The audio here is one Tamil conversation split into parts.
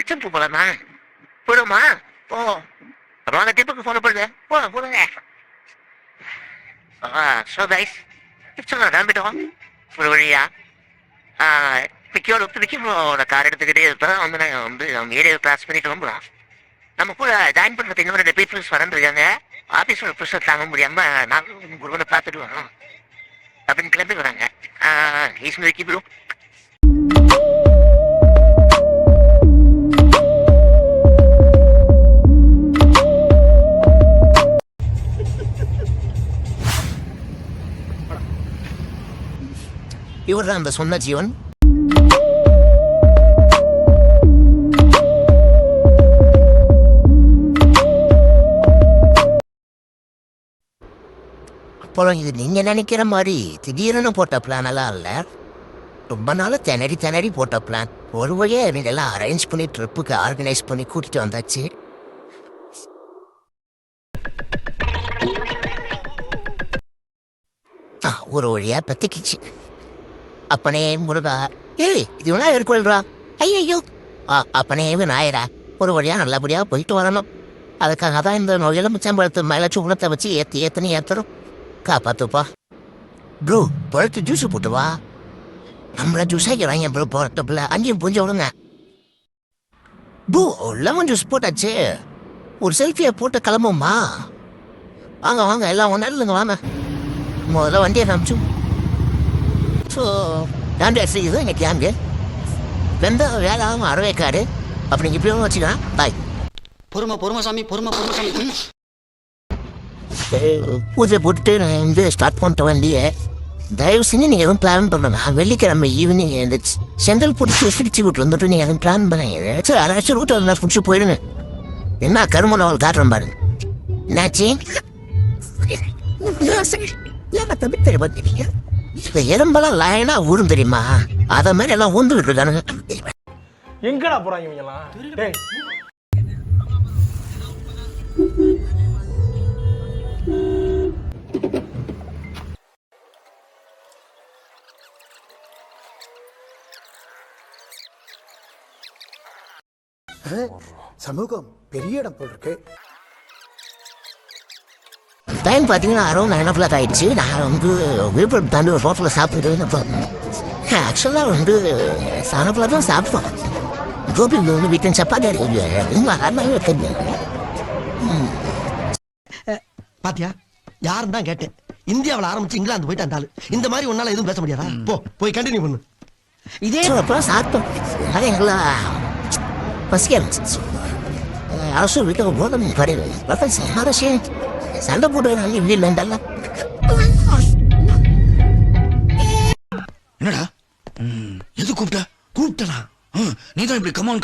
டெம்போ போலாமா? போடுமா? போ. அப்புறம் அந்த டெம்போக்கு ஃபாலோ பண்ணுங்க. போடுங்க. ஸோ கைஸ், சொல்ல கிளம்பிட்டோம் ஒரு வழியா. விக்கியோட கார் எடுத்துக்கிட்டே இருப்பேன் வந்து நான் வந்து அவங்க ஏரியாவை கிராஸ் பண்ணி கிளம்புறோம். நம்ம கூட ஜாயின் பண்ணுறது இன்னும் 2 பீப்புள்ஸ் வரந்துருக்காங்க. ஆஃபீஸோட ப்ரெஷர் தாங்க முடியாம நாங்களும் குருவனை பார்த்துட்டு வரோம் அப்படின்னு கிளம்பி வராங்க. ஈஸ்வரி விக்கி ப்ரோ. இவர் தான் அந்த சொன்ன ஜீவன். அப்புறம் இது நீங்க நினைக்கிற மாதிரி திடீர்னு போட்ட பிளான் எல்லாம் இல்ல. ரொம்ப நாள் திணறி போட்ட பிளான். ஒரு வழியா எல்லாம் அரேஞ்ச் பண்ணி ட்ரிப்புக்கு ஆர்கனைஸ் பண்ணி கூட்டிட்டு வந்தாச்சு. ஒரு வழியா பத்திக்கிச்சு. அப்பனே முருகா, இது வேணா இருக்கொள்றா. ஐயோ அப்பனே விநாயகரா, ஒரு வழியா நல்லபடியா போயிட்டு வரணும். அதுக்காக தான் இந்த எலுமிச்சம்பழத்து மேல சூளத்தை வச்சு ஏத்தனி ஏத்துறோம். காப்பாத்துப்பா ப்ரோ. பழத்து ஜூஸ் போட்டு வா. நம்மள ஜூஸ் ஆகிறாங்க ப்ரோ. போறதுல அங்கேயும் புரிஞ்சு விடுங்க ப்ரோ. லெமன் ஜூஸ் போட்டாச்சு. ஒரு செல்ஃபியை போட்டு கிளம்புமா? வாங்க எல்லாம் ஒன்றா இல்லைங்க. வாங்க முதல்ல வண்டியை காமிச்சு. ஸோ டான்ஸ் இது எங்கள் கேம்கு வெந்த வேளாவும் அறவேக்காடு அப்படிங்க இப்படி வச்சுக்கலாம். பாய். பொறுமை சாமி. பூஜை போட்டுட்டு நான் வந்து ஸ்டார்ட் பண்ணிட்ட வண்டியை. தயவு செஞ்சு நீங்கள் எதுவும் பிளான் பண்ணுங்க. வெள்ளிக்கிழமை ஈவினிங் இந்த செங்கல் போட்டு பிடிச்சி விட்டு வந்துட்டு நீங்கள் எதுவும் பிளான் பண்ணுங்க. சரி அரைச்சி ரூட்டை வந்து பிடிச்சி போயிடுங்க. என்ன கருமலை அவள் காட்டுறேன் பாருங்க. என்னாச்சு? இந்த எறும்பெல்லாம் லைனா ஊரும் தெரியுமா? அத மாதிரி எல்லாம் ஊந்துகிட்டு இருக்கானுங்க. எங்கடா போறாங்க இவங்கெல்லாம்? சமூகம் பெரிய இடம் போல் இருக்கு. டைம் பார்த்தீங்கன்னா அரௌண்ட் 9 o'clock ஆகிடுச்சு. நான் வந்து விழுப்புரம் தாண்டி ஒரு ஹோட்டலில் சாப்பிட்டு ஆக்சுவலாக வந்து 7 o'clock தான் சாப்பிட்டோம். கோபி வந்து வீட்டில் சப்பாத்தி அடிக்கிறது பாத்தியா? யாரும் தான் கேட்டேன். இந்தியாவில் ஆரம்பிச்சு இங்கிலாந்து போயிட்டு இருந்தாலும் இந்த மாதிரி ஒன்னால எதுவும் பேச முடியாதா? போய் கண்டினியூ பண்ணு. இதே அப்புறம் சாப்பிட்டோம். அது எங்களா பசிக்க ஆரம்பிச்சிச்சு. அரசு வீட்டுக்கு போதும் கிடையாது. சண்டை போட்டு இல்லைண்டல்ல. என்னடா எது கூப்பிட்டனா? நீ தான் இப்படி கமான்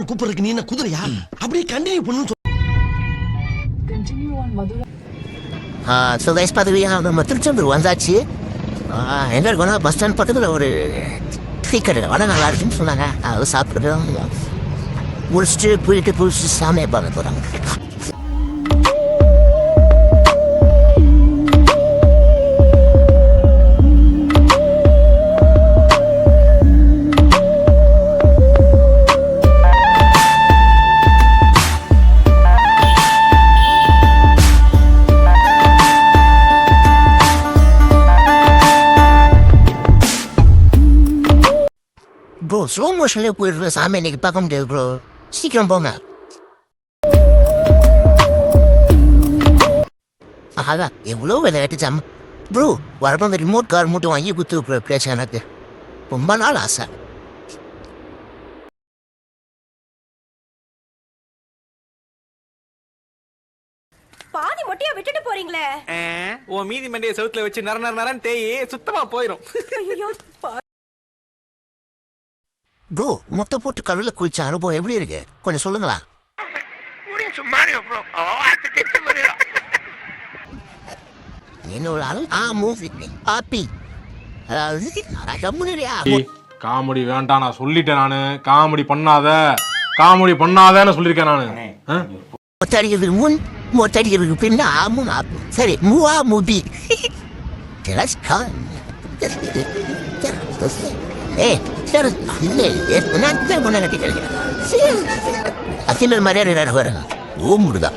கூப்பிடுறதுக்கு நீ என்ன குதிரையா? அப்படியே கண்டினியூ பண்ணு. சுதேஷ் பதவியா நம்ம திருச்செந்தூர் வந்தாச்சு. எங்க இருக்கோம்னா பஸ் ஸ்டாண்ட் பக்கத்தில் ஒரு சீக்கிரம் வடை நல்லா இருக்குன்னு சொன்னாங்க. அதை சாப்பிட்டு முடிச்சுட்டு போயிட்டு புதுசு சாமியை பார்க்க போகிறாங்க. ப்ரோ ஸ்லோ மோஷன்லேயே போயிடுற சாமி இன்னைக்கு பார்க்க முடியாது ப்ரோ. சீக்கிரம் போங்க. அதான் எவ்வளோ விளையாட்டு சாமி ப்ரோ. வரப்போ அந்த ரிமோட் கார் மட்டும் வாங்கி கொடுத்து பேச எனக்கு ரொம்ப நாள் ஆசை. பாதி மொட்டையா விட்டுட்டு போறீங்களே. உன் மீதி மண்டியை செவுத்துல வச்சு நரன் தேய் சுத்தமா போயிடும். ப்ரோ மொட்டை போட்டு கடலில் குளிச்ச அனுபவம் எப்படி இருக்கு கொஞ்சம் சொல்லுங்களா? என்னோட காமெடி வேண்டாம் நான் சொல்லிட்டேன். நானு காமெடி பண்ணாதன்னு சொல்லியிருக்கேன் நானு. மொத்தடிக்கிறதுக்கு முன் மொத்தடிக்கிறதுக்கு பின்ன ஆமும் சரி மூவா மூபி ஏய் சார் இல்லை நான் பொண்ணை கட்டிக்கிறேன் அத்திமர் மாதிரியா வர ஊமுடுதா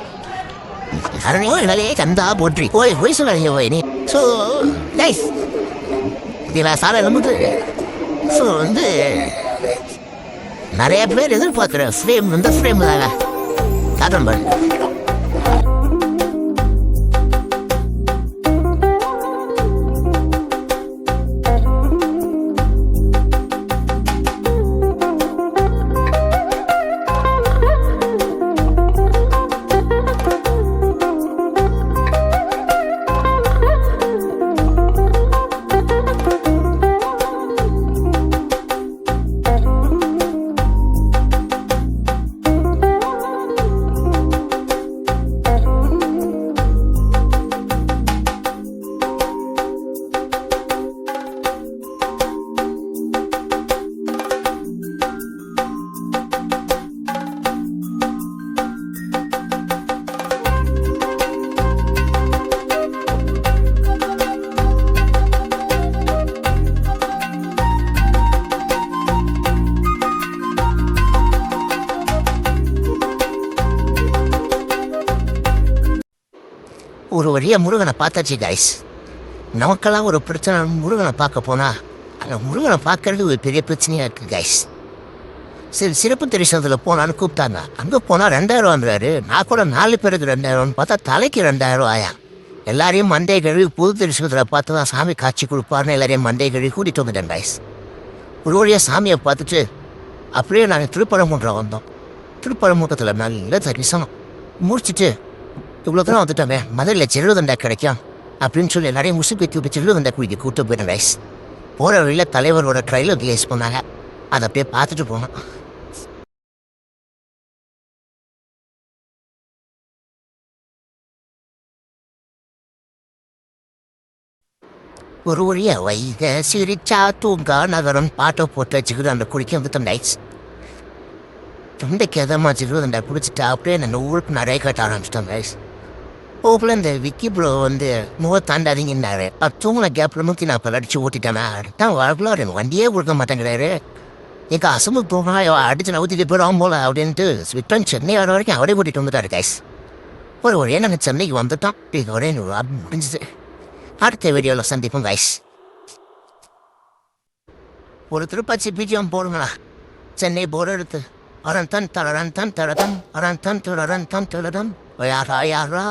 அரணே சந்தா போற்றி ஓய் சொல்லாதீங்க ஓய் நீ ஸோ நைஸ் இதில் சாலை நம்புது ஸோ வந்து நிறைய பேர் எதிர்பார்க்குற ஃப்ரேம் இந்த ஃப்ரேம் தாங்க அதான் பண்ணு ஒரு வழியாக முருகனை பார்த்தாச்சு கைஸ். நமக்கெல்லாம் ஒரு பிரச்சனை முருகனை பார்க்க போனால் அந்த முருகனை பார்க்கறது ஒரு பெரிய பிரச்சனையாக இருக்குது கைஸ். சரி சிறப்பு தரிசனத்தில் போனான்னு கூப்பிட்டாங்க. அங்கே போனால் 2000 வந்துறாரு. நான் கூட 4 பேருக்கு 2000 பார்த்தா தலைக்கு 2000 ஆயா. எல்லாரையும் மண்டே கழுவி புது தரிசனத்தில் பார்த்து தான் சாமி காட்சி கொடுப்பாருன்னு எல்லாரையும் மண்டே கழுவி கூட்டிகிட்டு வந்துட்டேன் கைஸ். ஒரு வழியாக சாமியை பார்த்துட்டு அப்படியே நாங்கள் திருப்பரங்குன்றம் வந்தோம். திருப்பரங்குன்றத்தில் நல்ல தரிசனம் முடிச்சுட்டு இவ்வளோ தூரம் வந்துட்டோமே மதுரையில் செல்லுதண்டா கிடைக்கும் அப்படின்னு சொல்லி எல்லாரையும் முசுப்பேற்றி விட்டு செல்லுதண்டா குடிக்க கூப்பிட்டு போயிட்டேன் ரைஸ். போகிற வழியில் தலைவரோட ட்ரைலர் ரிலீஸ் பண்ணாங்க. அதை அப்படியே பார்த்துட்டு போனோம். ஒரு வழியாக வைக சிரிச்சா தூங்கா நகரம் பாட்டை போட்டு வச்சுக்கிட்டு அந்த குடிக்க வந்துட்டோம் ரைஸ். தொண்டைக்கு எதமா சிறுவதண்டா குடிச்சிட்டா அப்படியே நான் ஊருக்கு நிறைய கட்ட ஆரம்பிச்சிட்டோம் ரைஸ். போகல இந்த விக்கி ப்ரோ வந்து தாண்டாதீங்கன்னாரு. தூங்கின கேப்பில் நோக்கி நான் இப்போ அடிச்சு ஓட்டிட்டேன்னா தான் வரக்குள்ள எனக்கு வண்டியே கொடுக்க மாட்டேங்கிறாரு. எங்கள் அசம்பு போகலாம் அடிச்சு நான் ஊற்றிட்டு போயிடும் போல அப்படின்ட்டு விட்டன் சென்னை வர வரைக்கும் அவரே கூட்டிகிட்டு வந்துட்டாரு கைஸ். ஒரு வழியாக நாங்கள் சென்னைக்கு வந்துட்டோம். இப்போ ஒரே முடிஞ்சுது. அடுத்த வீடியோவில் சந்திப்போம் கைஸ். ஒரு திருப்பாச்சி பிஜிஎம் போடுங்களா சென்னை போர்டு எடுத்து அரன் தன் தரன் தன் தரதன் அரன் தன் துரன் தன் துரதன் யாரா யாரா